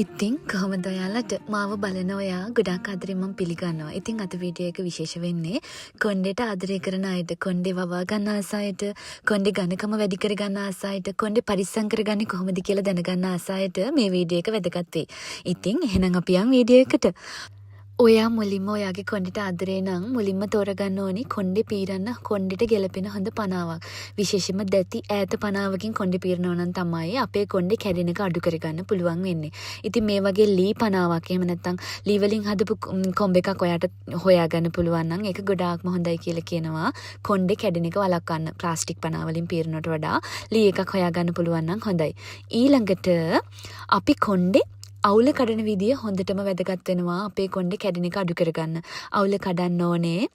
ඉතින් කොහොමද ඔයාලට මාව බලන ඔයා ගොඩාක් ආදරෙන් මම පිළිගන්නවා. ඉතින් අද වීඩියෝ එක විශේෂ වෙන්නේ කොණ්ඩේට ආදරය කරන අයට, කොණ්ඩේ වවා ගන්න ආස අයට, කොණ්ඩේ ඝනකම වැඩි කර ගන්න ආස අයට, කොණ්ඩේ පරිස්සම් කරගන්නේ කොහොමද කියලා දැනගන්න ආස අයට මේ වීඩියෝ එක වැදගත් වෙයි. ඉතින් එහෙනම් අපි යන් වීඩියෝ එකට. ඔයා මුලින්ම ඔයාගේ කොණ්ඩේට ආදරේ නම් මුලින්ම තෝරගන්න ඕනි කොණ්ඩේ පීරන්න කොණ්ඩේට ගැලපෙන හොඳ පනාවක්. විශේෂයෙන්ම දැති ඈත පනාවකින් කොණ්ඩේ පීරනවා නම් තමයි අපේ කොණ්ඩේ කැඩෙන එක අඩු කරගන්න පුළුවන් වෙන්නේ. ඉතින් මේ වගේ ලී පනාවක් එහෙම නැත්නම් ලී වලින් හදපු කොම්බ එකක් ඔයාට හොයාගන්න පුළුවන් නම් ඒක ගොඩාක්ම හොඳයි කියලා කියනවා. කොණ්ඩේ කැඩෙන එක වළක්වන්න ප්ලාස්ටික් පනා වලින් පීරනවට වඩා ලී එකක් හොයාගන්න පුළුවන් නම් හොඳයි. ඊළඟට අපි කොණ්ඩේ අවුල කඩන විදිය හොඳටම වැදගත් වෙනවා අපේ කොණ්ඩේ කැඩෙන එක අඩු කරගන්න. අවුල කඩන්න ඕනේ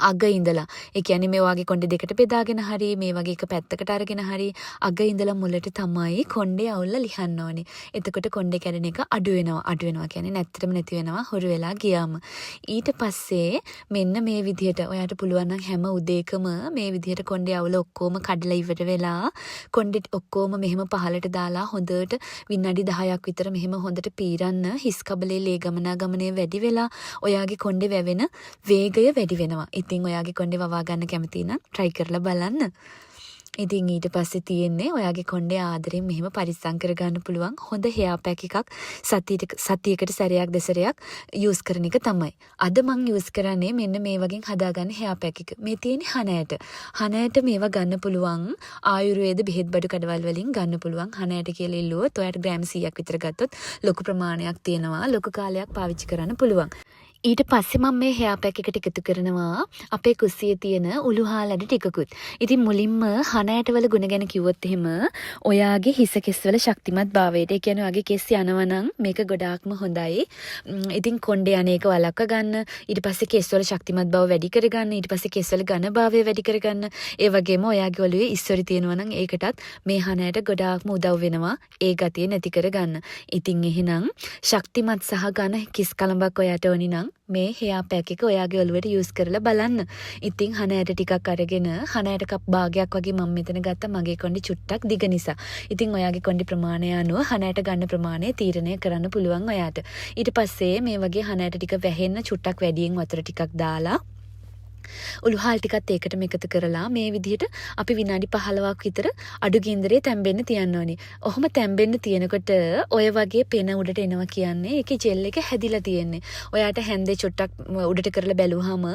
අග ඉඳලා. ඒ කියන්නේ මේ වගේ කොණ්ඩේ දෙකට බෙදාගෙන හරි මේ වගේ එක පැත්තකට අරගෙන හරි අග ඉඳලා මුලට තමයි කොණ්ඩේ අවුල ලිහන්න ඕනේ. එතකොට කොණ්ඩේ කැඩෙන එක අඩු වෙනවා. අඩු වෙනවා කියන්නේ නැත්තටම නැති වෙනවා හොරු වෙලා ගියාම. ඊට පස්සේ මෙන්න මේ විදිහට ඔයාට පුළුවන් නම් හැම උදේකම මේ විදිහට කොණ්ඩේ අවුල ඔක්කොම කඩලා ඉවර වෙලා කොණ්ඩේ ඔක්කොම මෙහෙම පහලට දාලා හොඳට විනාඩි 10ක් විතර මෙහෙම හොඳට පීරන්න හිස් කබලේ ලේ ගමනාගමනය වැඩි වෙලා ඔයාගේ කොණ්ඩේ වැවෙන වේගය වැඩි වෙනවා. ඉතින් ඔයාගේ කොණ්ඩේ වවා ගන්න කැමති නම් try කරලා බලන්න. ඉතින් ඊට පස්සේ තියෙන්නේ ඔයාගේ කොණ්ඩේ ආදරෙන් මෙහෙම පරිස්සම් කරගන්න පුළුවන් හොඳ hair pack එකක් සතියකට සැරයක් දෙසරයක් use කරන එක තමයි. අද මම use කරන්නේ මෙන්න මේ වගේ හදාගන්න hair pack එක. මේ තියෙන්නේ හනයට. හනයට මේවා ගන්න පුළුවන් ආයුර්වේද බෙහෙත් බඩු කඩවල් වලින් ගන්න පුළුවන්. හනයට කියලා ඉල්ලුවොත් ඔයාට ග්‍රෑම් 100ක් විතර ගත්තොත් ලොකු ප්‍රමාණයක් තියෙනවා. ලොකු කාලයක් පාවිච්චි කරන්න පුළුවන්. ඊට පස්සේ මම මේ hair pack එකට එකතු කරනවා අපේ කුස්සියේ තියෙන උළුහාලඩ ටිකකුත්. ඉතින් මුලින්ම හනයට වල ගුණ ගැන කිව්වොත් එහෙම ඔයාගේ හිස කෙස් වල ශක්තිමත් භාවයට, ඒ කියන්නේ ඔයාගේ කෙස් යනවා නම් මේක ගොඩාක්ම හොඳයි. ඉතින් කොණ්ඩේ අනේක වළක්ව ගන්න, ඊට පස්සේ කෙස් වල ශක්තිමත් බව වැඩි කරගන්න, ඊට පස්සේ කෙස් වල ඝන භාවය වැඩි කරගන්න. ඒ වගේම ඔයාගේ ඔළුවේ ඉස්සොරි තියෙනවා නම් ඒකටත් මේ හනයට ගොඩාක්ම උදව් වෙනවා ඒ ගතිය නැති කරගන්න. ඉතින් එහෙනම් ශක්තිමත් සහ ඝන කිස් කලඹක් ඔයාට ඕනි නම් මේ hair pack එක ඔයාගේ ඔළුවට use කරලා බලන්න. ඉතින් හනයට ටිකක් අරගෙන හනයට කප් භාගයක් වගේ මම මෙතන ගත්තා මගේ කොණ්ඩේ චුට්ටක් දිග නිසා. ඉතින් ඔයාගේ කොණ්ඩේ ප්‍රමාණය අනුව හනයට ගන්න ප්‍රමාණය තීරණය කරන්න පුළුවන් ඔයාට. ඊට පස්සේ මේ වගේ හනයට ටික වැහෙන්න චුට්ටක් වැඩියෙන් වතුර ටිකක් දාලා උළුහාල් ටිකත් ඒකටම එකතු කරලා මේ විදිහට අපි විනාඩි 15ක් විතර අඩු ගින්දරේ තැම්බෙන්න තියන්න ඕනේ. ඔහොම තැම්බෙන්න තියනකොට ඔය වගේ පෙන උඩට එනවා කියන්නේ ඒකේ ජෙල් එක හැදිලා තියෙන්නේ. ඔයාට හැන්දේ චුට්ටක් උඩට කරලා බැලුවාම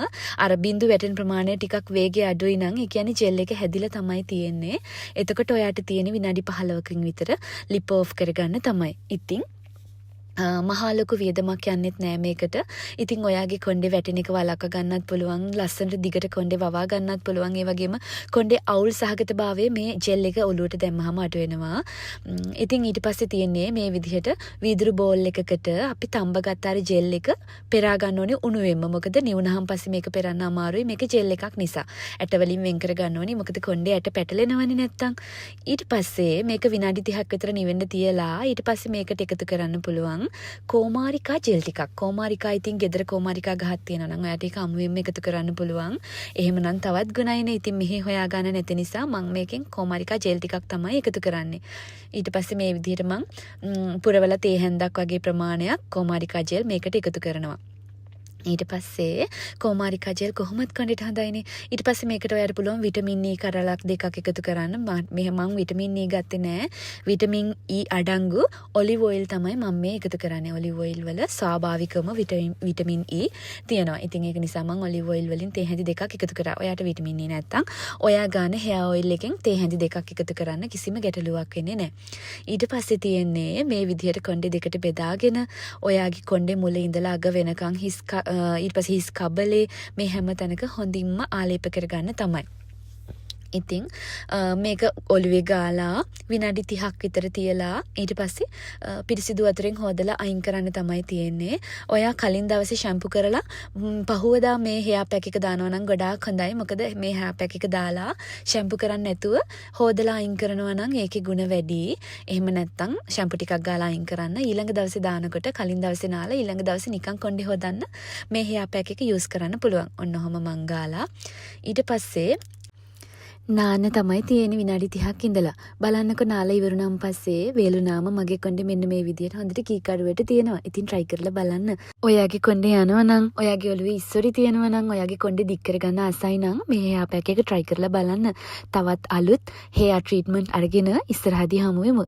අර බින්දු වැටෙන ප්‍රමාණය ටිකක් වේගය අඩුයි නම් ඒ කියන්නේ ජෙල් එක හැදිලා තමයි තියෙන්නේ. එතකොට ඔයාට තියෙන විනාඩි 15කින් විතර ලිප් ඔෆ් කරගන්න තමයි. ඉතින් මහා ලොකු වියදමක් යන්නෙත් නෑ මේකට. ඉතින් ඔයාගේ කොණ්ඩේ වැටෙන එක වළක්ව ගන්නත් පුළුවන්, ලස්සනට දිගට කොණ්ඩේ වවා ගන්නත් පුළුවන්. ඒ වගේම කොණ්ඩේ අවුල් සහගත භාවයේ මේ ජෙල් එක ඔලුවට දැම්මහම අඩු වෙනවා. ඉතින් ඊට පස්සේ තියෙන්නේ මේ විදිහට වීදුරු බෝල් එකකට අපි තඹ ගත්ත අර ජෙල් එක පෙරා ගන්න ඕනේ උණුවෙන්ම. මොකද නිවුනහම පස්සේ මේක පෙරන්න අමාරුයි. මේක ජෙල් එකක් නිසා. ඇට වලින් වෙන් කර ගන්න ඕනේ. මොකද කොණ්ඩේ ඇට පැටලෙනවනේ නැත්තම්. ඊට පස්සේ මේක විනාඩි 30ක් විතර නිවෙන්න තියලා ඊට පස්සේ මේකට එකතු කරන්න පුළුවන් කෝමාරිකා ජෙල් ටිකක්. කෝමාරිකා ඉතින් ගෙදර කෝමාරිකා ගහක් තියෙනවා නම් ඔයාට ඒක අමුවෙන්ම එකතු කරන්න පුළුවන්. එහෙමනම් තවත් ගුණයිනේ. ඉතින් මෙහි හොයාගන්න නැති නිසා මම මේකෙන් කෝමාරිකා ජෙල් ටිකක් තමයි එකතු කරන්නේ. ඊට පස්සේ මේ විදිහට මම පුරවලා තේ හැන්දක් වගේ ප්‍රමාණයක් කෝමාරිකා ජෙල් මේකට එකතු කරනවා. ඊට පස්සේ කෝමාරිකා ජෙල් කොහොමද කොණ්ඩේට හොඳයිනේ. ඊට පස්සේ මේකට ඔයාලට පුළුවන් විටමින් E කරලක් දෙකක් එකතු කරන්න. මම විටමින් E ගත්තේ නෑ. විටමින් E අඩංගු ඔලිව් ඔයිල් තමයි මම මේ එකතු කරන්නේ. ඔලිව් ඔයිල් වල ස්වාභාවිකවම විටමින් E තියෙනවා. ඉතින් ඒක නිසා මම ඔලිව් ඔයිල් වලින් තේ හැඳි දෙකක් එකතු කරා. ඔයාට විටමින් E නැත්තම් ඔයා ගන්න hair oil එකෙන් තේ හැඳි දෙකක් එකතු කරන්න කිසිම ගැටලුවක් වෙන්නේ නෑ. ඊට පස්සේ තියෙන්නේ මේ විදිහට කොණ්ඩේ දෙකට බෙදාගෙන ඔයාගේ කොණ්ඩේ මුල ඉඳලා අග වෙනකන් ඊට පස්සේ හිස් කබලේ මේ හැම තැනක හොඳින්ම ආලේප කරගන්න තමයි. ඉතින් මේක ඔළුවේ ගාලා විනාඩි 30ක් විතර තියලා ඊට පස්සේ පිරිසිදු වතුරෙන් හොදලා අයින් කරන්න තමයි තියෙන්නේ. ඔයා කලින් දවසේ ෂැම්පු කරලා පහුවදා මේ hair pack එක දානවා නම් ගොඩාක් හොඳයි. මොකද මේ hair pack එක දාලා ෂැම්පු කරන්නේ නැතුව හොදලා අයින් කරනවා නම් ඒකේ ගුණ වැඩි. එහෙම නැත්නම් ෂැම්පු ටිකක් ගාලා අයින් කරන්න. ඊළඟ දවසේ දානකොට කලින් දවසේ නාලා ඊළඟ දවසේ නිකන් කොණ්ඩේ හොදන්න මේ hair pack එක use කරන්න පුළුවන්. ඔන්න ඔහම මං ගාලා ඊට පස්සේ නාන්න තමයි තියෙන විනාඩි 30ක් ඉඳලා. බලන්නකො නාලා ඉවරුනාන් පස්සේ වේලුනාම මගේ කොණ්ඩේ මෙන්න මේ විදියට හොඳට කීකරුවට තියෙනවා. ඉතින් try කරලා බලන්න. ඔයාගේ කොණ්ඩේ යනවා නම්, ඔයාගේ ඔළුවේ ඉස්සොරි තියෙනවා නම්, ඔයාගේ කොණ්ඩේ දික් කරගන්න ආසයි නම් මේ hair pack එක try කරලා බලන්න. තවත් අලුත් hair treatment අරගෙන ඉස්සරහදී හමු වෙමු.